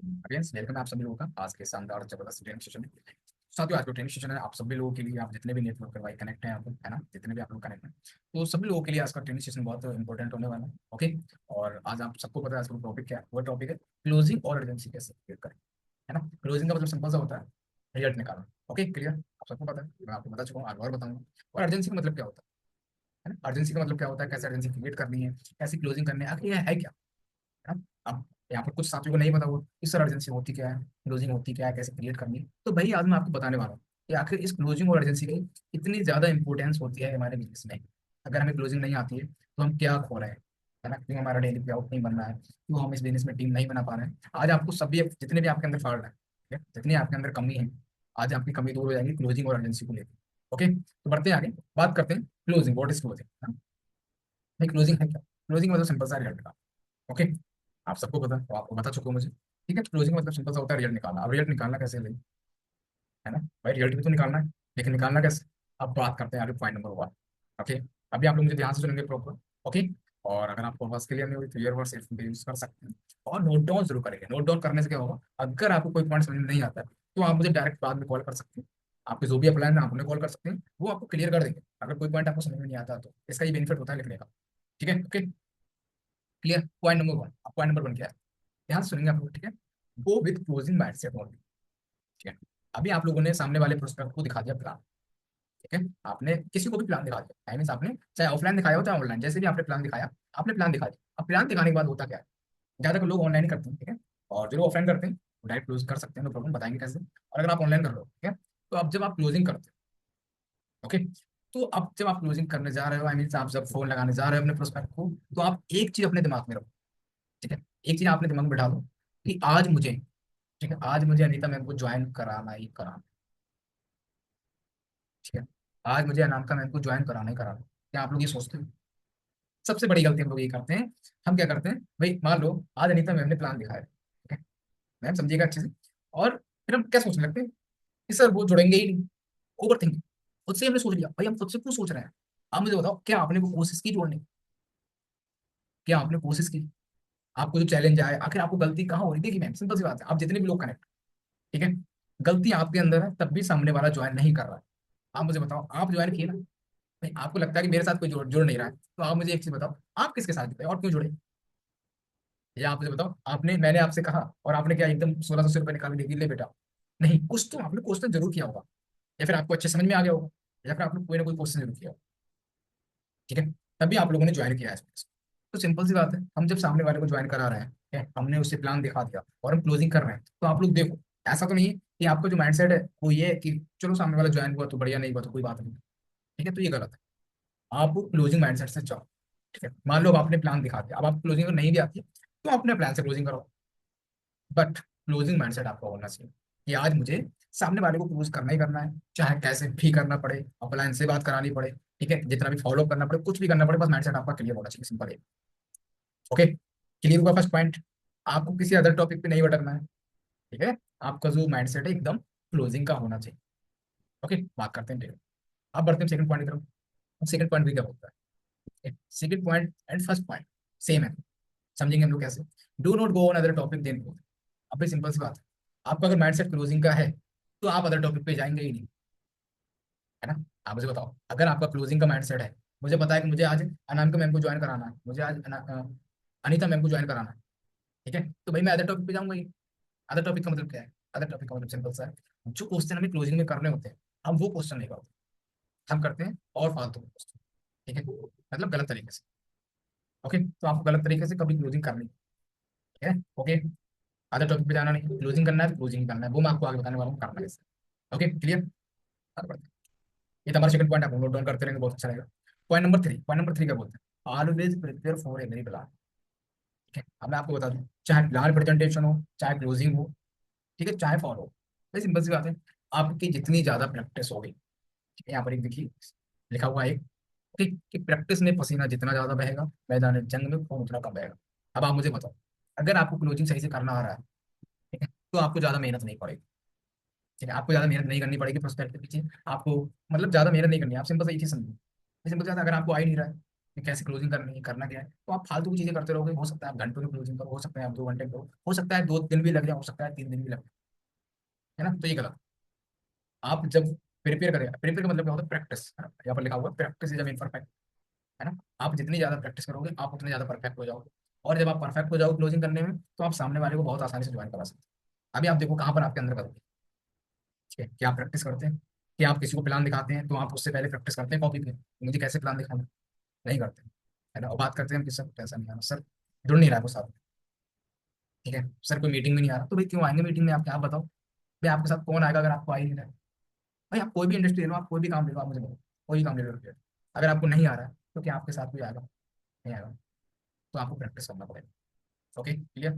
Against welcome आप सभी लोगों का आज के शानदार जबरदस्त ट्रेनिंग सेशन में। साथियों आज का ट्रेनिंग सेशन है आप सभी लोगों के लिए, आप जितने भी नेटवर्क करवाए कनेक्ट हैं आप लोग, है ना, जितने भी आप लोग कनेक्ट हैं, तो सभी लोगों के लिए आज का ट्रेनिंग सेशन बहुत इंपॉर्टेंट होने वाला है। ओके। और आज आप सबको पता है आज का टॉपिक क्या है, वो टॉपिक है क्लोजिंग और अर्जेंसी कैसे क्रिएट करें, है ना। क्लोजिंग का मतलब सिंपल सा होता है रिजल्ट निकालना। ओके क्लियर, आप सबको पता है, मैं आपको बता चुका हूँ, आज और बताऊंगा। और अर्जेंसी का मतलब क्या होता है ना, अर्जेंसी का मतलब क्या होता है, कैसे अर्जेंसी क्रिएट करनी है, कैसे क्लोजिंग करनी है, आखिर ये है क्या, है ना। अब यहाँ पर कुछ साथियों को नहीं पता, वो इस सर अर्जेंसी होती क्या है, क्लोजिंग होती क्या है, कैसे क्रिएट करनी है, तो भाई आज मैं आपको बताने वाला हूँ कि आखिर इस क्लोजिंग और अर्जेंसी की इतनी ज्यादा इंपॉर्टेंस होती है हमारे बिजनेस में। अगर हमें क्लोजिंग नहीं आती है तो हम क्या खो रहे हैं, है ना, क्यों हमारा डेली पे आउट नहीं बन रहा है, क्यों हम इस बिजनेस में टीम नहीं बना पा रहे हैं। आज आपको सभी जितने भी आपके अंदर फॉल्ट है, ठीक है, जितनी आपके अंदर कमी है, आज आपकी कमी दूर हो जाएगी क्लोजिंग और अर्जेंसी को लेकर। ओके, तो बढ़ते हैं आगे, बात करते हैं क्लोजिंग, व्हाट इज क्लोजिंग। भाई क्लोजिंग है क्या, क्लोजिंग मतलब सिंपल सा रिजल्ट का। ओके, आप सबको पता है, तो आपको बता चुके हो मुझे, ठीक है। क्लोजिंग मतलब सिंपल सा होता है रिजल्ट निकालना। अब रिजल्ट निकालना कैसे है, है ना, भाई रिजल्ट भी तो निकालना है, लेकिन निकालना कैसे। अब बात करते हैं आगे पॉइंट नंबर 1। ओके, अभी आप लोग मुझे ध्यान से सुनेंगे प्रॉपर। ओके, और अगर आपको आवाज क्लियर नहीं हुई तो ईयरबड्स एयरफोन यूज कर सकते हैं, और नोट डाउन जरूर करेंगे। नोट डाउन करने से क्या होगा, अगर आपको कोई पॉइंट समझ में नहीं आता है तो आप मुझे डायरेक्ट बाद में कॉल कर सकते हैं। आपके जो भी अपलाइन है आप उन्हें कॉल कर सकते हैं, वो आपको क्लियर कर देंगे अगर कोई पॉइंट आपको समझ में नहीं आता तो। इसका ये बेनिफिट होता है लिखने का, ठीक है। Okay clear, point number 1। अब पॉइंट नंबर 1 क्या है, ध्यान से सुनेंगे आप लोग, ठीक है। Go with closing mindset only, ठीक है। अभी आप लोगों ने सामने वाले प्रोस्पेक्ट को दिखा दिया प्लान, ठीक है। आपने किसी को भी प्लान दिखा दिया, आई मीन आपने चाहे ऑफलाइन दिखाया हो चाहे ऑनलाइन, जैसे भी आपने प्लान दिखाया, आपने प्लान दिखा दिया। अब प्लान दिखाने के बाद होता क्या है, ज्यादातर लोग ऑनलाइन ही करते हैं, ठीक है। और जो लोग ऑफलाइन करते हैं वो डायरेक्ट क्लोज कर सकते हैं, नो प्रॉब्लम, बताएंगे कैसे। और अगर आप ऑनलाइन कर रहे हो, ठीक है, तो अब जब आप क्लोजिंग करते हो, ओके, तो अब जब आप क्लोजिंग करने जा रहे हो, आई मीन आप जब फोन लगाने जा रहे हो अपने प्रोस्पेक्ट को, तो आप एक चीज अपने दिमाग में रखो, ठीक है। एक चीज आपने दिमाग में बैठा दो कि आज मुझे, ठीक है, आज मुझे अनीता मैम को ज्वाइन कराना ही कराना, ठीक है। आज मुझे अनामिका मैम को ज्वाइन कराना ही कराना। क्या आप लोग ये सोचते हैं, सबसे बड़ी गलती हम लोग ये करते हैं। हम क्या करते हैं भाई, मान लो आज अनीता मैम ने प्लान दिखाया, ठीक है, मैम समझिएगा अच्छे से, और फिर हम क्या सोचने लगते हैं कि सर वो जुड़ेंगे ही नहीं। ओवर थिंकिंग, खुद से हमने सोच लिया, भाई हम खुद से क्यों सोच रहे हैं। आप मुझे बताओ, क्या आपने वो कोशिश की जोड़ने की? क्या आपने कोशिश की? आपको जो चैलेंज आए, आखिर आपको गलती कहाँ हो रही? देखिए मैम सिंपल सी बात है, आप जितने भी लोग कनेक्ट, ठीक है, गलती आपके अंदर है तब भी सामने वाला ज्वाइन नहीं कर रहा है। आप मुझे बताओ, आप ज्वाइन किए ना, नहीं आपको लगता है कि मेरे साथ कोई जुड़ नहीं रहा है, तो आप मुझे एक चीज बताओ, आप किसके साथ जुड़े और क्यों जुड़े? या आप मुझे बताओ, आपने, मैंने आपसे कहा और आपने क्या एकदम 1600 रुपये निकाल के ले बेटा? नहीं, कुछ तो आपने क्वेश्चन जरूर किया होगा, या फिर आपको अच्छे समझ में आ गया होगा, या फिर आपने कोई ना कोई क्वेश्चन जरूर किया होगा, ठीक है, तभी आप लोगों ने ज्वाइन किया है इसमें। तो सिंपल सी बात है, हम जब सामने वाले को ज्वाइन करा रहे हैं, ठीक है, हमने उसे प्लान दिखा दिया और हम क्लोजिंग कर रहे हैं, तो आप लोग देखो, ऐसा तो नहीं है कि आपका जो माइंडसेट है वो ये है कि चलो सामने वाला ज्वाइन हुआ तो बढ़िया, नहीं हुआ तो कोई बात नहीं, ठीक है, तो ये गलत है। आप क्लोजिंग माइंडसेट से जाओ, ठीक है। मान लो अब आपने प्लान दिखा दिया, अब आप क्लोजिंग नहीं भी आती है तो अपने प्लान से क्लोजिंग करो, बट क्लोजिंग माइंडसेट आपका होना चाहिए कि आज मुझे सामने वाले को क्लोज करना ही करना है, चाहे कैसे भी करना पड़े, अपलाइन से बात करानी पड़े, ठीक है, जितना भी फॉलो करना पड़े, कुछ भी करना पड़े, बस माइंडसेट आपका क्लियर होना चाहिए, सिंपल है। ओके, क्लियर हुआ फर्स्ट पॉइंट। आपको किसी अदर टॉपिक पे नहीं भटकना है, ठीक है, आपका जो माइंडसेट है एकदम क्लोजिंग का होना चाहिए। ओके, बात करते हैं ठीक है। अब बढ़ते हैं सेकंड पॉइंट की तरफ। सेकंड पॉइंट भी क्या बोलता है, second point and first point same है, समझेंगे हम लोग कैसे। Do not go on other topic then. अब भी सिंपल सी बात है, आपका अगर माइंडसेट क्लोजिंग का है तो आप अदर टॉपिक पे जाएंगे ही नहीं, है ना। आप मुझे बताओ, अगर आपका क्लोजिंग का माइंडसेट है, मुझे पता है कि मुझे आज अनामिका मैम को ज्वाइन कराना है, मुझे आज अनीता मैम को ज्वाइन कराना है, ठीक है, तो भाई मैं अदर टॉपिक पे जाऊंगा ही। अदर टॉपिक का मतलब क्या है, अदर टॉपिक का मतलब सिंपल सा है, जो क्वेश्चन हमें क्लोजिंग में करने होते हैं हम वो क्वेश्चन नहीं करते, हम करते हैं और फालतू क्वेश्चन, ठीक है, मतलब गलत तरीके से। ओके, तो आपको गलत तरीके से कभी क्लोजिंग करनी, ठीक है। ओके, अदर टॉपिक पे जाना नहीं, क्लोजिंग करना है तो क्लोजिंग करना है, वो मैं आपको आगे बताने वाला हूँ करना कैसे। ओके क्लियर, आगे बढ़ते हैं। ये तो हमारा सेकंड पॉइंट, आप नोट डाउन करते रहेंगे, बहुत अच्छा रहेगा। पॉइंट नंबर 3 क्या बोलते हैं, always prepare for every plan, ठीक है। अब मैं आपको बता दूं, चाहे प्लान प्रेजेंटेशन हो, चाहे क्लोजिंग हो, ठीक है, चाहे फॉलो हो, भाई सिंपल सी बात है, आपकी जितनी ज्यादा प्रैक्टिस होगी, ठीक है, यहाँ पर एक देखिए लिखा हुआ है एक, कि प्रैक्टिस में पसीना जितना ज्यादा बहेगा, मैदान जंग में खून उतना कम बहेगा। अब आप मुझे बताओ, अगर आपको क्लोजिंग सही से करना आ रहा है, ठीक है, तो आपको ज्यादा मेहनत नहीं पड़ेगी, ठीक है, आपको ज्यादा मेहनत नहीं करनी पड़ेगी प्रोस्पेक्ट के पीछे, आपको मतलब ज्यादा मेहनत नहीं करनी है, आप सिंपल से एक चीज समझो, सिंपल सा अगर आपको आ ही नहीं रहा है, कि कैसे क्लोजिंग करनी है, करना क्या है, तो आप फालतू की चीजें करते रहोगे। हो सकता है आप घंटों में क्लोजिंग करो, हो सकता है आप 2 घंटे करो, हो सकता है 2 दिन भी लग जाए, हो सकता है 3 दिन भी लग जाए, है ना। तो ये गलत। आप जब प्रिपेयर करें, प्रिपेयर का मतलब क्या होता है, प्रैक्टिस, है ना, यहाँ पर लिखा हुआ है प्रैक्टिस इज मीन परफेक्ट, है ना। आप जितनी ज्यादा प्रैक्टिस करोगे आप उतने ज्यादा परफेक्ट हो जाओगे। और जब आप परफेक्ट हो जाओगे क्लोजिंग करने में, तो आप सामने वाले को बहुत आसानी से ज्वाइन करा सकते हैं। अभी आप देखो कहाँ पर आपके अंदर करोगे, ठीक है, क्या आप प्रैक्टिस करते हैं, कि आप किसी को प्लान दिखाते हैं तो आप उससे पहले प्रैक्टिस करते हैं कॉपी पे, मुझे कैसे प्लान दिखाना, नहीं करते, है ना। और बात करते हैं कि सर पैसा नहीं आ रहा, सर जुड़ नहीं रहा है वो साथ में, ठीक है, सर कोई मीटिंग में नहीं आ रहा, तो भाई क्यों आएंगे मीटिंग में, आप क्या बताओ भाई, आपके साथ कौन आएगा अगर आपको आ ही नहीं रहा है। भाई आप कोई भी इंडस्ट्री ले लो, आप कोई भी काम ले लो, आप मुझे बोलो, कोई भी काम ले लो, अगर आपको नहीं आ रहा है तो क्या आपके साथ कोई आएगा, नहीं आएगा। तो आपको प्रैक्टिस करना पड़ेगा। Okay clear.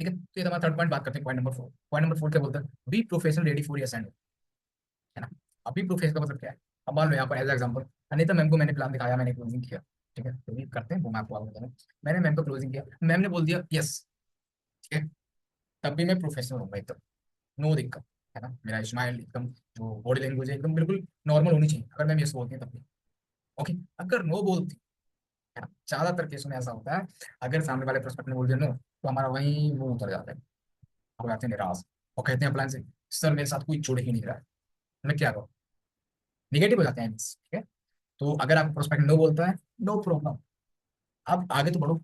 ठीक है, तो ये हमारा थर्ड पॉइंट। बात करते हैं पॉइंट नंबर 4। पॉइंट नंबर 4 क्या बोलते हैं, be professional ready for your, है ना। अभी प्रोफेस का मतलब क्या है, अब मान लो यहाँ पर एज एग्जाम्पल अनिता मैम को मैंने प्लान दिखाया, मैंने क्लोजिंग किया, ठीक है, तो ये करते हैं वो मैं आपको आगे बताऊँ। मैंने मैम को क्लोजिंग किया, मैम ने बोल दिया यस, ठीक है, तब भी मैं प्रोफेशनल हूँ एकदम, नो दिक्कत, है ना। मेरा स्माइल एकदम, जो बॉडी लैंग्वेज है एकदम बिल्कुल नॉर्मल होनी चाहिए, अगर मैम यस बोलती है तब भी ओके। अगर नो बोलती है ना, ज्यादातर केसों में ऐसा होता है, अगर सामने वाले प्रोस्पेक्ट ने बोल दिया नो, तो हमारा वहीं मुंह उतर जाता है, हो जाते हैं निराश, और कहते हैं प्लान से सर मेरे साथ कोई जुड़ ही नहीं रहा है, मैं क्या करूँ, निगेटिव हो जाते हैं, ठीक है। तो अगर आपको प्रोस्पेक्ट नो बोलता है, नो प्रॉब्लम, आप आगे तो बढ़ो,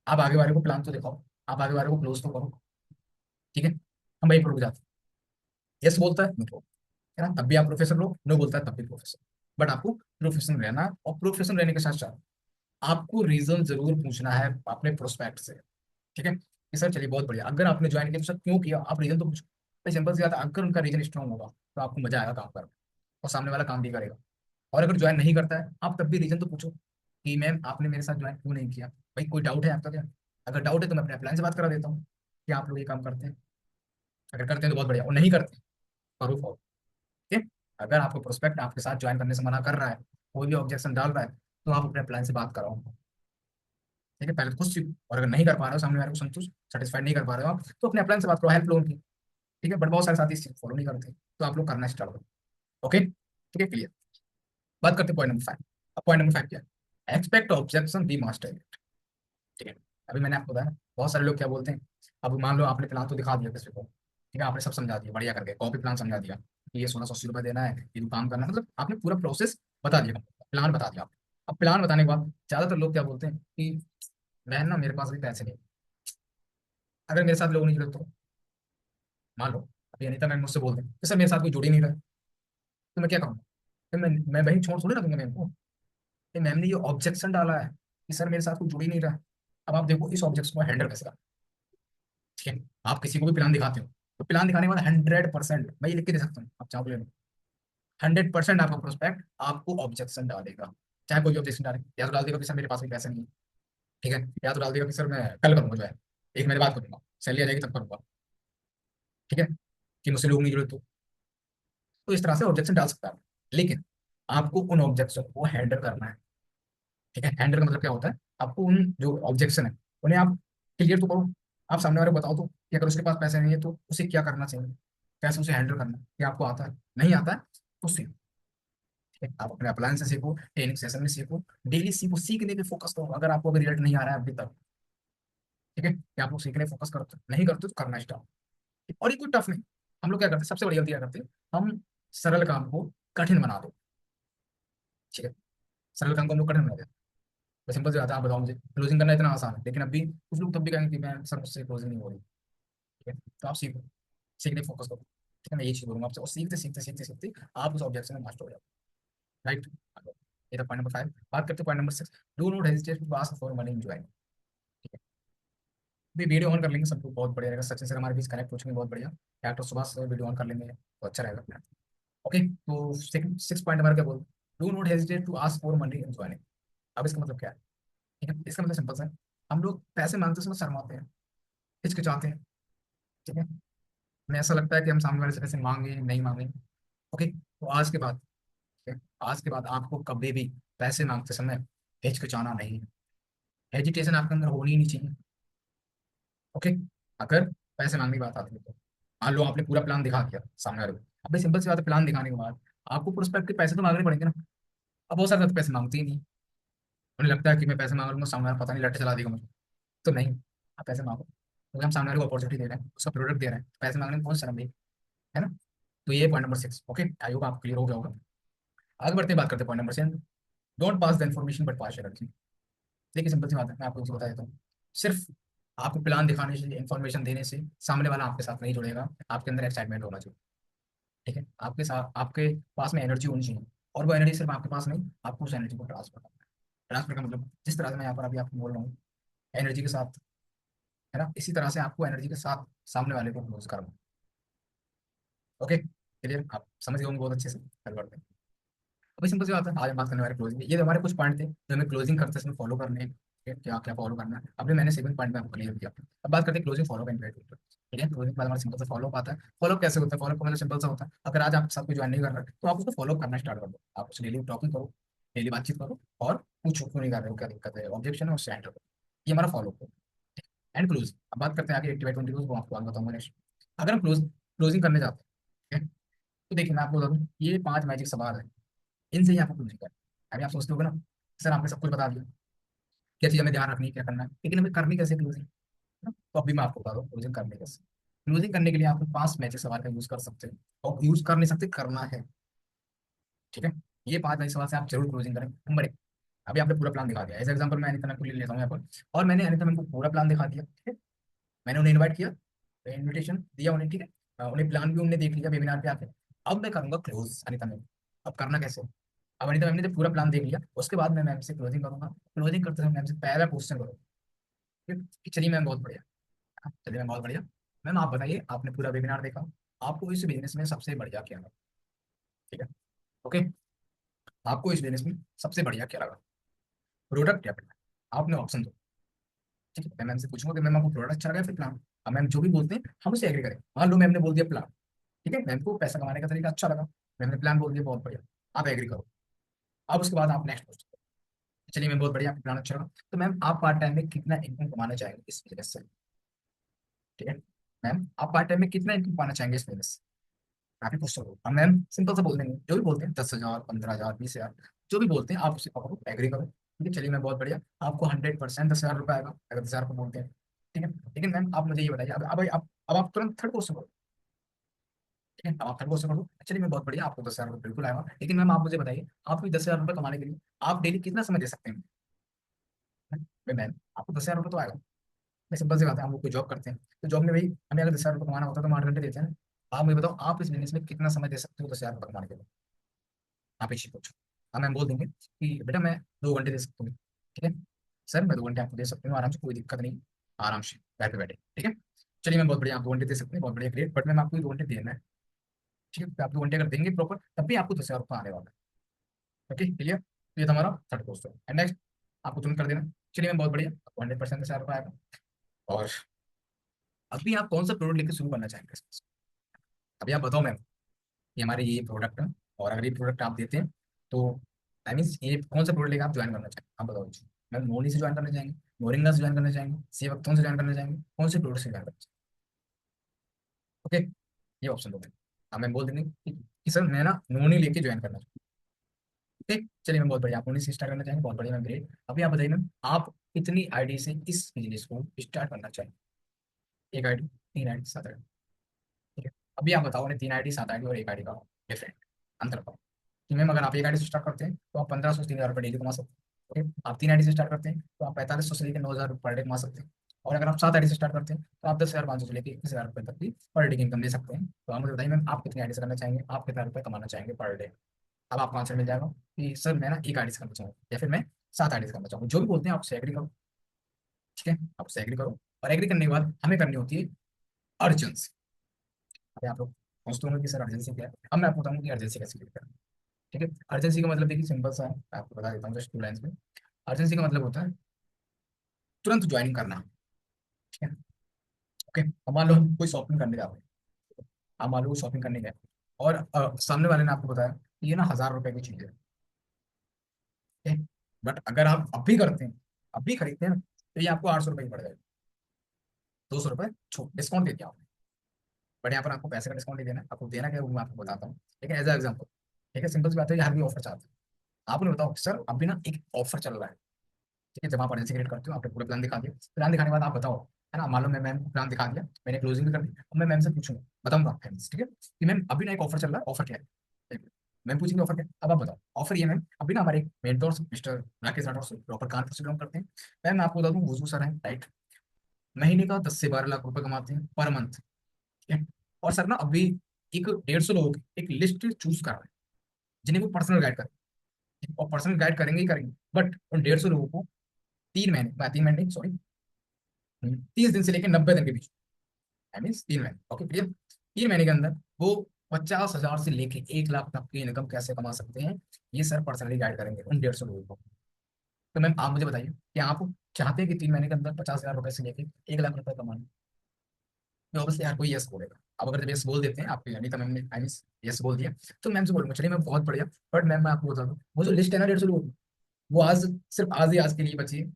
आप आगे वाले को प्लान तो दिखाओ, आप आगे वाले को क्लोज तो करो, ठीक है। हम वहीं पर रुक जाते हैं, यस बोलता है नो, है ना, तब भी आप प्रोफेसर लो, नो बोलता है तब भी प्रोफेसर। बट आपको प्रोफेशनल रहना है, और प्रोफेशनल रहने के साथ साथ आपको रीजन जरूर पूछना है अपने प्रोस्पेक्ट से, ठीक है, कि सर चलिए बहुत बढ़िया, अगर आपने ज्वाइन किया तो सर क्यों किया, आप रीजन तो पूछो भाई, सिंपल सी बात है, अगर उनका रीजन स्ट्रॉन्ग होगा तो आपको मजा आएगा काम करने, और सामने वाला काम भी करेगा। और अगर ज्वाइन नहीं करता है, आप तब भी रीजन तो पूछो कि मैम आपने मेरे साथ ज्वाइन क्यों नहीं किया, भाई कोई डाउट है आपका क्या, अगर डाउट है तो मैं अपने प्लान से बात करा देता हूँ कि आप लोग ये काम करते हैं, अगर करते हैं तो बहुत बढ़िया, और नहीं करते करो फॉलो, ठीक है। अगर आपको प्रोस्पेक्ट आपके साथ ज्वाइन करने से मना कर रहा है, कोई भी ऑब्जेक्शन डाल रहा है, तो आप अपने प्लान से बात कराओ, ठीक है, पहले तो खुद सीखो, और अगर नहीं कर पा रहे हो, सामने वाले को संतुष्ट सेटिस्फाइड नहीं कर पा रहे हो आप, तो अपने प्लान से बात करो, हेल्प लो उनकी, ठीक है। बट बहुत सारे साथी इस चीज फॉलो नहीं करते, तो आप लोग करना स्टार्ट करो, ओके, ठीक है, क्लियर। बात करते हैं पॉइंट नंबर 5। अब पॉइंट नंबर 5 क्या है, एक्सपेक्ट ऑब्जेक्शन बी मास्टर, ठीक है। अभी मैंने आपको बताया बहुत सारे लोग क्या बोलते हैं, अब मान लो आपने प्लान तो दिखा दिया किसी को, ठीक है, आपने सब समझा दिया बढ़िया करके, कॉपी प्लान समझा दिया कि ये 1680 रुपये देना है, ये तो काम करना है, मतलब आपने पूरा प्रोसेस बता दिया, प्लान बता दिया आपने। अब प्लान बताने के बाद ज्यादातर लोग क्या बोलते हैं कि मैं ना, मेरे पास भी पैसे नहीं, अगर मेरे साथ लोग नहीं जुड़े तो, मान लो अभी अनिता मैम मुझसे बोलते हैं कि सर मेरे साथ कोई जुड़ ही नहीं रहा है, तो मैं क्या कहूँ, फिर मैं वही छोड़ थोड़ी ना दूंगा मैम को, कि मैम ने ये ऑब्जेक्शन डाला है कि सर मेरे साथ कोई जुड़ ही नहीं रहा है। अब आप देखो इस ऑब्जेक्शन को हैंडल कैसे करना है, ठीक है। आप किसी को भी प्लान दिखाते हो, तो प्लान दिखाने के बाद 100%, मैं ये लिख के दे सकता हूँ, आप चाहो तो ले लो, 100% आपका प्रोस्पेक्ट आपको ऑब्जेक्शन डालेगा, चाहे कोई ऑब्जेक्शन डाले, या तो डाल देगा कि सर मेरे पास भी पैसे नहीं है, ठीक है, या तो डाल देगा कि सर मैं कल करूंगा जो है, एक महीने बाद करूंगा, सैलरी आ जाएगी तब करूंगा, ठीक है, कि मुझसे लोग नहीं जुड़े तो इस तरह से ऑब्जेक्शन डाल सकता है। लेकिन आपको उन ऑब्जेक्शन को हैंडल करना है, ठीक है। हैंडल का मतलब क्या होता है, आपको उन जो ऑब्जेक्शन है उन्हें आप क्लियर तो करो, आप सामने वाले को बताओ तो कि अगर उसके पास पैसे नहीं है तो उसे क्या करना चाहिए, कैसे उसे हैंडल करना है, क्या आपको आता है, नहीं आता है तो सीखो, ठीक है? आप अपने अप्लायंस से सीखो, ट्रेनिंग सेशन में सीखो, डेली सीखो, सीखने पे फोकस करो, अगर आपको अभी रिजल्ट नहीं आ रहा है अभी तक, ठीक है, कि आप लोग सीखने फोकस करते हो, नहीं करते तो करना स्टार्ट। और ये कोई टफ नहीं, हम लोग क्या करते हैं, सबसे बड़ी गलती क्या करते हैं, हम सरल काम को कठिन बना दो, ठीक है, सरल काम को हम लोग कठिन बना देते हैं। तो सिंपल सी बात है, आप बताओ मुझे क्लोजिंग करना इतना आसान है, लेकिन अभी कुछ लोग तब भी कहेंगे कि मैं सर मुझसे क्लोजिंग नहीं हो रही, ठीक है, तो आप सीखो, सीखने फोकस करो, ठीक है, मैं ये चीज बोलूंगा आपसे, और सीखते सीखते सीखते सीखते आप उस ऑब्जेक्शन में मास्टर हो जाओ, राइट। ये था पॉइंट नंबर 5। बात करते हैं point number 6, do not hesitate to ask for money in join, ठीक है। अभी वीडियो ऑन कर लेंगे, सबको बहुत बढ़िया रहेगा, सचिन सर हमारे बीच कनेक्ट हो चुके हैं, बहुत बढ़िया, doctor Subhash sir video on कर लेंगे तो अच्छा रहेगा, ओके। तो 6 पॉइंट हमारा क्या बोल, do not hesitate to ask for money in joining. अब इसका मतलब क्या है, ठीक है, इसका मतलब सिंपल सा है, हम लोग पैसे मांगते समय शर्माते हैं, हिचकिचाते हैं, ठीक है, हमें ऐसा लगता है कि हम सामने वाले से पैसे मांगे नहीं मांगे, ओके। तो आज के बाद, ठीक है, आज के बाद आपको कभी भी पैसे मांगते समय हिचकिचाना नहीं है, हेजिटेशन आपके अंदर होनी ही नहीं चाहिए, ओके। अगर पैसे मांगने की बात आती है तो मान लो आपने पूरा प्लान दिखा दिया सामने वाले को, अब भाई सिंपल सी बात है, प्लान दिखाने के बाद आपको प्रोस्पेक्ट के पैसे तो मांगने पड़ेंगे ना, अब बहुत सारे तो पैसे मांगते ही नहीं, उन्हें लगता है कि मैं पैसे मांग लूंगा, सामने वाला पता नहीं लट्टे चला देगा मुझे। तो नहीं, आप पैसे मांगो, क्योंकि हम सामने वाले को अपॉर्चुनिटी दे रहे हैं, उसका प्रोडक्ट दे रहे हैं, तो पैसे मांगने में कौन शर्म है? है ना? तो ये point number 6। Okay, I hope आप क्लियर हो गया होगा। आगे बढ़ते हैं, बात करते हैं point number 7। Don't pass the information but pass energy. देखिए सिंपल सी बात है, मैं आपको बता देता हूँ। सिर्फ आपको प्लान दिखाने से, इन्फॉर्मेशन देने से सामने वाला आपके साथ नहीं जुड़ेगा। आपके अंदर एक्साइटमेंट होना चाहिए। ठीक है, आपके साथ, आपके पास में एनर्जी होनी चाहिए। और वो एनर्जी सिर्फ आपके पास नहीं, आपको उस एनर्जी को ट्रांसफर करना है। ट्रांसफर का मतलब जिस तरह से मैं यहाँ पर अभी आपको बोल रहा हूँ, एनर्जी के साथ, है ना, इसी तरह से आपको एनर्जी के साथ सामने वाले को क्लोज करना। Okay, clear? आप समझ गए होंगे बहुत अच्छे से। चल बढ़ते हैं। अभी सिंपल सी बात है, आज हम बात करने वाले क्लोजिंग। ये हमारे कुछ पॉइंट थे जो हमें क्लोजिंग करते समय फॉलो करने हैं। क्या क्या फॉलो करना है, अभी मैंने 7 पॉइंट में आपको क्लियर किया। अब बात करते हैं क्लोजिंग फॉलो एंड। ठीक है, क्लोजिंग के बाद हमारा सिंपल सा फॉलो आता है। फॉलो कैसे होता है? फॉलो का मतलब सिंपल सा होता है, अगर आज आप सबको ज्वाइन नहीं कर रहे तो आप उसको फॉलो करना स्टार्ट कर दो। आप उससे डेली टॉकिंग करो, डेली बातचीत करो, और पूछो क्यों नहीं कर रहे हो, क्या दिक्कत है, ऑब्जेक्शन है, उससे हैंडल करो। ये हमारा फॉलो करो एंड क्लोज। अब बात करते हैं आगे एक्टिव 20 को आपको आगे बताऊंगा नेक्स्ट। अगर हम क्लोजिंग करने जाते हैं, ठीक है, तो देखिए मैं आपको बता दूं, ये 5 मैजिक सवाल है, इनसे ही आपको क्लोजिंग करना है। अभी आप सोचते होगे ना, सर आपने सब कुछ बता दिया, क्या चीज़ हमें ध्यान रखनी है, क्या करना है, लेकिन हमें करनी कैसे क्लोजिंग? तो अभी मैं आपको बता दूँ क्लोजिंग करने कैसे। क्लोजिंग करने के लिए आप 5 मैजिक सवाल का यूज कर सकते हैं, और यूज कर नहीं सकते, करना है। ठीक है, ये 5 मैजिक सवाल से आप जरूर क्लोजिंग करें। नंबर 1, अभी आपने पूरा प्लान दिखा दिया। एज एग्जाम्पल मैं अनिता मैम को ले लेता हूँ यहाँ पर, और मैंने अनिता मैम को पूरा प्लान दिखा दिया। ठीक है, मैंने उन्हें इन्वाइट किया, इन्विटेशन दिया उन्हें। ठीक है, उन्हें प्लान भी उन्हें देख लिया वेबिनार पे आके। अब मैं करूंगा क्लोज अनिता मैम। अब करना कैसे? अब अनिता मैम ने जब पूरा प्लान देख लिया, उसके बाद मैं मैम से क्लोजिंग करूंगा। क्लोजिंग करते समय मैम से पहला क्वेश्चन करूँगा, ठीक है, कि चलिए मैम बहुत बढ़िया, चलिए मैम बहुत बढ़िया, मैम आप बताइए, आपने पूरा वेबिनार देखा, आपको इस बिजनेस में सबसे बढ़िया क्या लगा? ठीक है, ओके, आपको इस बिजनेस में सबसे बढ़िया क्या लगा, प्रोडक्ट या प्लान? आपने ऑप्शन दो। ठीक है, मैं मैम से पूछूंगा कि मैम आपको प्रोडक्ट अच्छा लगा या फिर प्लान। अब मैम जो भी बोलते हैं हम उससे एग्री करें। मान लो मैम ने बोल दिया प्लान, ठीक है, मैम को पैसा कमाने का तरीका अच्छा लगा, मैम ने प्लान बोल दिया बहुत बढ़िया, आप एग्री करो। अब उसके बाद आप नेक्स्ट क्वेश्चन, चलिए मैम बहुत बढ़िया, आपका प्लान अच्छा लगा, तो मैम आप पार्ट टाइम में कितना इनकम कमाना चाहेंगे इस बिजनेस से? ठीक है, मैम आप पार्ट टाइम में कितना इनकम कमाना चाहेंगे इस बिजनेस से? आप ही पूछ सकते हो। अब मैम सिंपल सा बोल देंगे, जो भी बोलते हैं 10,000, 15,000, 20,000, जो भी बोलते हैं आप उसे पकड़ो, एग्री करो। ठीक है, चलिए मैम बहुत बढ़िया, आपको 100% 10,000 रुपये आएगा अगर 10,000 रुपये बोलते हैं। ठीक है, लेकिन मैम आप मुझे ये बताइए, अब आप तुरंत थर्ड क्वेश्चन करो। ठीक है, अब आप थर्ड क्वेश्चन करो, चलिए मैं बहुत बढ़िया, आपको 10,000 रुपये बिल्कुल आएगा, लेकिन मैम आप मुझे बताइए, आपको 10,000 रुपये कमाने के लिए आप डेली कितना समय दे सकते हैं? मैम आपको 10,000 रुपये तो आएगा। मैं सिंपल सी बात है, हम लोग कोई जॉब करते हैं, तो जॉब में भाई हमें अगर 10,000 रुपये कमाना होता है तो हम 8 घंटे देते हैं ना। आप मुझे बताओ, आप इस बिजनेस में कितना समय दे सकते हो 10,000 रुपये कमाने के लिए? आप एक चीज पूछो। हम मैम बोल देंगे कि बेटा मैं 2 घंटे दे सकता हूँ। ठीक है, सर मैं 2 घंटे आपको दे सकती हूँ आराम से, कोई दिक्कत नहीं, आराम से घर पे बैठे। ठीक है, चलिए मैं बहुत बढ़िया, आप 2 घंटे दे सकते हैं, बहुत बढ़िया, ग्रेट, बट मैम आपको 2 घंटे देना है। ठीक है, तो आप 2 घंटे अगर देंगे प्रॉपर, तब भी आपको 10,000 रुपये आने वाला है। Okay, clear? तो ये तो हमारा थर्ड क्वेश्चन है। एंड नेक्स्ट, आपको तुरंत कर देना। चलिए मैं बहुत बढ़िया, आपको 100% 10,000 रुपये आएगा। और अभी आप कौन सा प्रोडक्ट लेकर शुरू करना चाहेंगे? अभी आप बताओ मैम, ये हमारे ये प्रोडक्ट है, और अगर ये प्रोडक्ट आप देते हैं तो आई मीन ये कौन सा प्रोडक्ट लेकर आप ज्वाइन करना चाहेंगे? आप बताओ मुझे। मैम मोनी से ज्वाइन करना चाहेंगे, मोरिंगा से ज्वाइन करना चाहेंगे, सी वक्तों से ज्वाइन करना चाहेंगे, कौन से प्रोडक्ट से ज्वाइन करना चाहेंगे? ओके, ये ऑप्शन दो मैम। अब मैं बोल देंगे कि सर मैं ना नोनी लेके ज्वाइन करना चाहूँ। ठीक, चलिए मैं बहुत बढ़िया, आप नोनी से स्टार्ट करना चाहेंगे, बहुत बढ़िया मैम, ग्रेट। अभी आप बताइए मैम, आप कितनी आईडी से इस बिजनेस को स्टार्ट करना चाहेंगे? एक आईडी, 3 आईडी, 7 आईडी? ठीक है, अभी आप बताओ उन्हें 3 आईडी, 7 आईडी और एक आईडी का डिफरेंट अंतर बताओ। कि मैम अगर आप एक आईडी से स्टार्ट करते हैं तो आप 1,500 से 3,000 रुपये डेली कमा सकते हैं। ओके, आप 3 आईडी से स्टार्ट करते हैं तो आप 4,500 से लेकर 9,000 रुपये पर डे कमा सकते हैं। और अगर आप 7 आईडी से स्टार्ट करते हैं तो आप 10,500 से लेकर 21,000 रुपये तक की पर डे की इनकम दे सकते हैं। तो आप मुझे बताइए मैम, आप कितनी आईडी से करना चाहेंगे, आप कितना रुपये कमाना चाहेंगे पर डे? अब आपको आंसर मिल जाएगा कि सर मैं ना एक आईडी से करना चाहूँ या फिर मैं 7 आईडी से करना चाहूँ। जो भी बोलते हैं आप उससे एग्री करो। ठीक है, आप उससे एग्री करो, और एग्री करने के बाद हमें करनी होती है अर्जेंसी। अभी आप लोग सोचते होंगे कि सर अर्जेंसी क्या है, अब मैं आपको बताऊंगा कि अर्जेंसी कैसे क्रिएट करना है। ठीक है, अर्जेंसी का मतलब देखिए सिंपल सा है, मैं आपको बता देता हूँ जस्ट 2 लाइन्स में। अर्जेंसी का मतलब होता है तुरंत ज्वाइनिंग करना। ठीक है, ओके, अब मान लो हम कोई शॉपिंग करने जाते हैं, आप मान लो शॉपिंग करने गए, और सामने वाले ने आपको बताया कि ये ना 1,000 रुपए की चीज है। ठीक है, बट अगर आप अभी करते हैं, अभी खरीदते हैं ना, तो ये आपको 800 रुपये की पड़ जाएगी। 200 रुपये छूट डिस्काउंट दे दिया आपने। बट यहाँ पर आपको पैसे का डिस्काउंट नहीं देना है, आपको देना क्या है वो मैं आपको बताता हूँ, लेकिन एज एग्जाम्पल। ठीक है, सिंपल सी बात है, हर भी ऑफर चाहते हैं। आपने बताओ सर अभी ना एक ऑफर चल रहा है, ठीक है, जब आप अर्जेंसी क्रिएट करते हो आपने पूरा प्लान दिखा दिया, प्लान दिखाने के बाद आप बताओ, है ना, मान लो मैं मैम को प्लान दिखा दिया, मैंने क्लोजिंग भी कर दी, अब मैं मैम से पूछूंगा, बताऊंगा फ्रेंड्स, ठीक है, कि मैम अभी ना एक ऑफर चल रहा है, ऑफर क्या है, मैम पूछेंगे ऑफर क्या है? अब आप बताओ ऑफर ये मैम, अभी ना हमारे मेंटोर मिस्टर राकेश राठौर से प्रॉपर कान से काम करते हैं। मैम मैं आपको बता दूं, वजू सर है, राइट, महीने का 10 से 12 लाख रुपए कमाते हैं पर मंथ, ठीक है। और सर ना अभी एक 150 लोगों की एक लिस्ट चूज कर रहे हैं, जिन्हें वो पर्सनल गाइड करें, और पर्सनल गाइड करेंगे ही करेंगे, बट उन 150 लोगों को 3 महीने, 3 महीने नहीं सॉरी, 30 दिन से लेकर 90 दिन के बीच, आई मीन 3 महीने, ओके क्लियर, 3 महीने के अंदर वो 50,000 से लेके 1 लाख तक की इनकम कैसे कमा सकते हैं, ये सर पर्सनली गाइड करेंगे उन 150 लोगों को। तो मैम आप मुझे बताइए कि आप चाहते हैं कि 3 महीने के अंदर 50,000 रुपए से लेके 1 लाख रुपए कमाना, तो ऑब्वियसली हर कोई यस बोलेगा। अब अगर जब यस बोल देते हैं आपकी अनिता मैम ने, आई मीन यस बोल दिया, तो मैम से बोलूंगा चलिए मैम बहुत बढ़िया, बट मैम मैं आपको बता दूं वो जो लिस्ट है ना 150 लोगों की, वो आज सिर्फ आज ही आज के लिए बची है,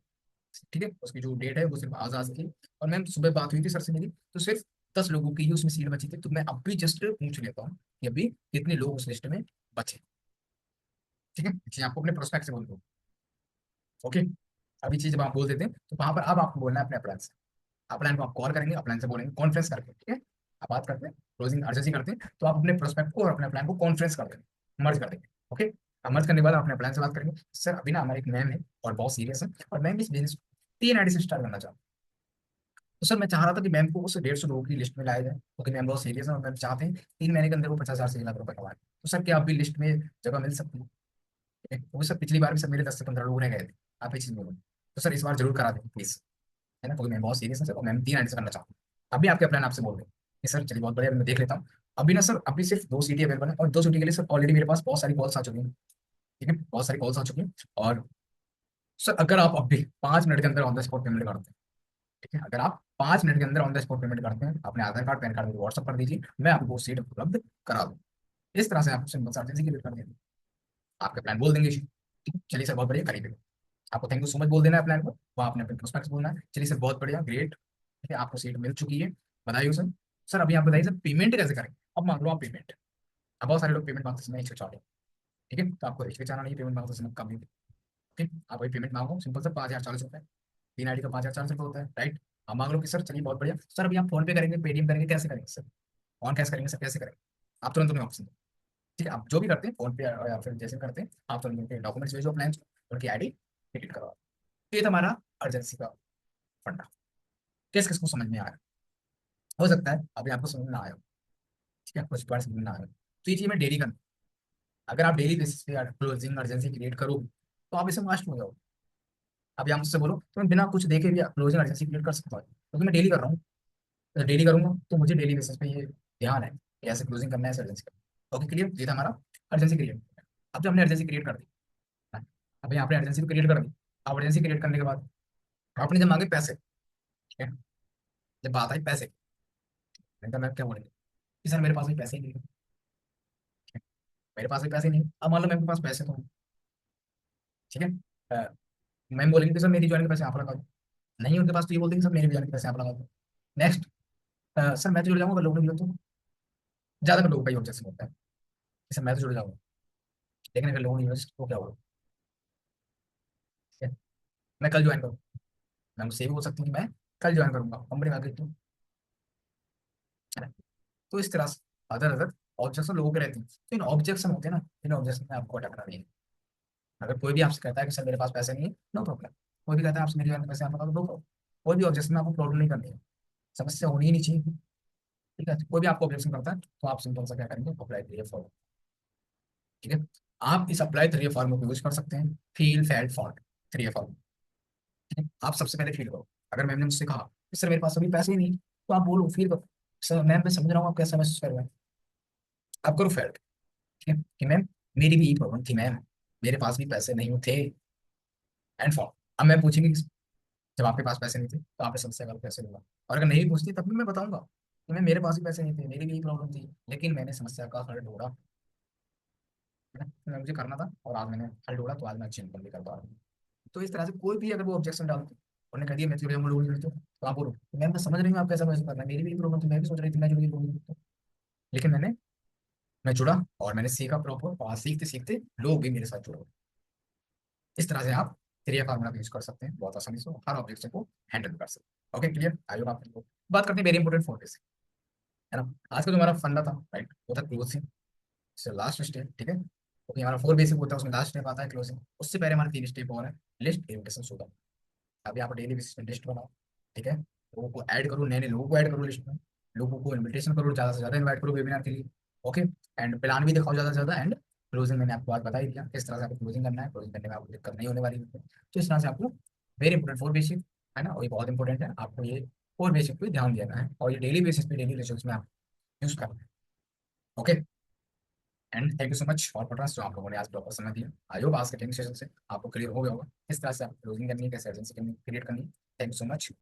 ठीक है, उसकी जो डेट है वो सिर्फ आज आज की। और मैम सुबह बात हुई थी सर से मेरी, तो सिर्फ 10 लोगों की ही उसमें सीट बची थी, तो मैं अभी जस्ट पूछ लेता हूँ कि अभी कितने लोग उस लिस्ट में बचे, ठीक है, इसलिए आपको अपने प्रोस्पेक्ट से बोल दो, ओके। अभी चीज जब आप बोल देते हैं तो वहां पर अब आपको बोलना है अपने अप्लायंस से, अपलाइन को आप कॉल करेंगे, अपलाइन से बोलेंगे कॉन्फ्रेंस करके, ठीक है, आप बात करते हैं क्लोजिंग अर्जेंसी करते हैं, तो आप अपने प्रोस्पेक्ट को और अपने प्लान को कॉन्फ्रेंस कर देंगे, मर्ज कर देंगे, ओके। अब मर्ज करने के बाद आप अपने प्लान से बात करेंगे, सर अभी ना हमारे एक मैम है और बहुत सीरियस है, और मैम इस बिजनेस 3 आईडी से स्टार्ट करना चाहते हैं, तो सर मैं चाह रहा था कि मैम को उस 150 लोगों की लिस्ट में लाया जाए, क्योंकि मैम बहुत सीरियस है और मैम चाहते हैं 3 महीने के अंदर वो 50,000 से 1 लाख रुपए कमाए, तो सर क्या आप भी लिस्ट में जगह मिल सकती है? वो सर पिछली बार भी सर मेरे 10 से 15 लोग रह गए थे, आप ये चीज बोलो, तो सर इस बार जरूर करा दें प्लीज, है ना, क्योंकि मैं बहुत सीरियस है सर, और मैम 3 आईडी से करना चाहता हूँ। अभी आपके प्लान आपसे बोल रहे हैं कि सर चलिए बहुत बढ़िया, मैं देख लेता हूँ। अभी ना सर अभी सिर्फ 2 सीटें अवेलेबल है, और 2 सीटें के लिए सर ऑलरेडी मेरे पास बहुत सारी कॉल्स आ चुकी हैं, ठीक है, बहुत सारी कॉल्स आ चुकी हैं। और सर अगर आप अभी 5 मिनट के अंदर ऑन द स्पॉट पेमेंट करते हैं, ठीक है, अगर आप 5 मिनट के अंदर ऑन द स्पॉट पेमेंट करते हैं, अपने आधार कार्ड पैन कार्ड मुझे व्हाट्सअप कर दीजिए, मैं आपको वो सीट उपलब्ध करा दूँ। इस तरह से आप सिंपल सा अर्जेंसी क्रिएट कर देंगे, आपके प्लान बोल देंगे, ठीक है, चलिए सर बहुत बढ़िया करिए, आपको थैंक यू सो मच बोल देना है प्लान को, वो आपने अपने प्रोस्पेक्ट्स बोलना है, चलिए सर बहुत बढ़िया ग्रेट, ठीक है, आपको सीट मिल चुकी है, बधाई हो सर। सर अभी आप बताइए सर पेमेंट कैसे करेंगे, अब मान लो आप पेमेंट, अब बहुत सारे लोग पेमेंट मांगते समय हिचकिचाते हैं, ठीक है, तो आपको हिचकिचाना नहीं, पेमेंट मांगते समय कम, ठीक, आप वही पेमेंट मांगो सिंपल सर 5,040 रुपये, 3 आईडी का 5,040 रुपये होता है, राइट। आप मांग लो कि सर चलिए बहुत बढ़िया सर, अभी आप फोन पे करेंगे, पेटीएम करेंगे, कैसे करेंगे सर, ऑन कैश करेंगे सर, कैसे करेंगे, आप तुरंत उन्हें ऑप्शन, ठीक है, आप जो भी करते हैं फोन पे या फिर जैसे करते हैं, आप तुरंत उनके डॉक्यूमेंट्स भेजो, प्लान उनकी आईडी क्रिएट करवाओ। तो ये था हमारा अर्जेंसी का फंडा, किस किस को समझ में आया, हो सकता है अभी आपको समझ में ना आया हो, ठीक है, कुछ बार समझ में ना आया हो। तो ये चीज में डेली करना, अगर आप डेली बेसिस पे क्लोजिंग अर्जेंसी क्रिएट करोगे तो आप इसे मास्टर हो जाओगे। अब यहाँ मुझसे बोलो तो मैं बिना कुछ देखे भी क्लोजिंग अर्जेंसी क्रिएट कर सकता हूँ, क्योंकि मैं डेली कर रहा हूँ, तो डेली करूंगा तो मुझे डेली बेसिस पे ये ध्यान है कि ऐसे क्लोजिंग करना है, अर्जेंसी करना, ओके क्लियर, ये था हमारा अर्जेंसी क्रिएट। अब जब हमने अर्जेंसी क्रिएट कर दी, अब यहाँ पे अर्जेंसी क्रिएट कर दी, अब अर्जेंसी क्रिएट करने के बाद आपने जब मांगे पैसे, ठीक है, जब बात आई पैसे, नहीं तो मैं क्या बोलेंगे कि सर मेरे पास भी पैसे ही नहीं है, मेरे पास भी पैसे नहीं, अब मान लो मेरे पास पैसे तो हैं, ठीक है, मैम बोलेंगे कि सर मेरी ज्वाइनिंग के पैसे आप लगा दो, नहीं उनके पास तो ये बोल देंगे सर मेरे ज्वाइनिंग के पैसे आप लगा दो। नेक्स्ट, सर मैं तो जुड़ जाऊंगा, अगर लोग नहीं जुड़े तो, ज्यादा लोग का ही ऑब्जेक्शन होता है कि सर मैं तो जुड़ जाऊंगा, लेकिन अगर लोग नहीं जुड़े तो क्या होगा, ठीक है? मैं कल ज्वाइन करूँ, मैं मुझसे भी बोल सकती हूँ कि मैं कल ज्वाइन करूंगा, कंपनी में आगे तो, है ना? तो इस तरह से अदर अदर ऑब्जेक्शन लोगों के रहते हैं, तो इन ऑब्जेक्शन होते हैं ना, इन ऑब्जेक्शन में आपको अटकना नहीं है। अगर कोई भी आपसे कहता है कि सर मेरे पास पैसे नहीं है, नो प्रॉब्लम, कोई भी कहता है आपसे मेरे पास पैसे आप बता दो, नो प्रॉब्लम, कोई भी ऑब्जेक्शन में आपको प्रॉब्लम नहीं करनी है, समस्या होनी ही नहीं चाहिए, ठीक है, कोई भी आपको ऑब्जेक्शन करता है तो आप सिंपल सा क्या करेंगे, अप्लाई करिए फॉर्म, ठीक है, आप इस अप्लाई थ्री फॉर्म को यूज कर सकते हैं, फील फैल्ट फॉल्ट थ्री फॉर्म, ठीक है, आप सबसे पहले फील करो, अगर मैम ने मुझसे कहा कि सर मेरे पास अभी पैसे ही नहीं, तो आप बोलो फील करो, सर मैम मैं समझ रहा हूँ आप कैसा महसूस कर रहे हैं, आप करो फैल्ट, ठीक है, कि मैम मेरी भी यही प्रॉब्लम थी मैम, मेरे पास भी पैसे नहीं थे, एंड फॉर, अब मैं पूछेंगी कि जब आपके पास पैसे नहीं थे तो आपने समस्या का पैसे लूंगा, और अगर नहीं भी पूछती तब भी मैं बताऊंगा कि मैं मेरे पास भी पैसे नहीं थे, मेरी भी यही प्रॉब्लम थी, लेकिन मैंने समस्या का हल ढूंढा, है ना? तो मुझे करना था और आज मैंने हल ढूंढा, तो आज मैं अच्छी इनकम भी कर पा रहा हूँ। तो इस तरह से कोई भी अगर वो ऑब्जेक्शन डालते उन्होंने कह दिया मैं जुड़े लोग नहीं, तो आप बोलो मैम मैं समझ रही हूँ आप कैसा महसूस कर रहे हैं, मेरी भी प्रॉब्लम थी, मैं भी सोच रही थी मैं जुड़ी लोग नहीं, लेकिन मैं जुड़ा और मैंने सीखा प्रॉपर, और सीखते सीखते लोग भी मेरे साथ जुड़े, इस तरह से आप 3 फार्मूला यूज कर सकते हैं बहुत आसानी से, हर ऑब्जेक्ट को हैंडल कर सकते हैं। ओके क्लियर, आई होप आप लोग बात करते हैं वेरी इंपॉर्टेंट 4 बेसिक, है ना। आज का जो हमारा फंडा था राइट, वो था क्लोजिंग, लास्ट स्टेप, ठीक है। क्योंकि हमारा 4 बेसिक होता है, उसमें लास्ट स्टेप आता है क्लोजिंग। उससे पहले हमारे 3 स्टेप और है, लिस्ट, इन्विटेशन, शो। अब यहाँ पर डेली बेसिस पे लिस्ट बनाओ, ठीक है। लोगों को ऐड करो, नए नए लोगों को ऐड करो लिस्ट में, लोगों को इनविटेशन करो, ज़्यादा से ज़्यादा इनवाइट करो वेबिनार के लिए। ओके, एंड प्लान भी दिखाओ ज़्यादा से ज़्यादा। एंड क्लोजिंग मैंने आपको बात बता ही दिया किस तरह से आपको क्लोजिंग करना है, क्लोजिंग करने में आपको दिक्कत नहीं होने वाली है। तो इस तरह से आपको वेरी इंपॉर्टेंट 4 बेसिक, है ना, और ये बहुत इंपॉर्टेंट है, आपको ये 4 बेसिक पे ध्यान देना है, और ये डेली बेसिस पे डेली रिचुअल्स में आप यूज करना है। Okay, and thank you so much for पटनास, जो आप लोगों ने आज प्रॉपर समय दिया। आई होप आज के ट्रेनिंग सेशन से आपको क्लियर हो गया होगा किस तरह से आप क्लोजिंग करनी है, कैसे एजेंसी क्रिएट करनी है। Thank you so much.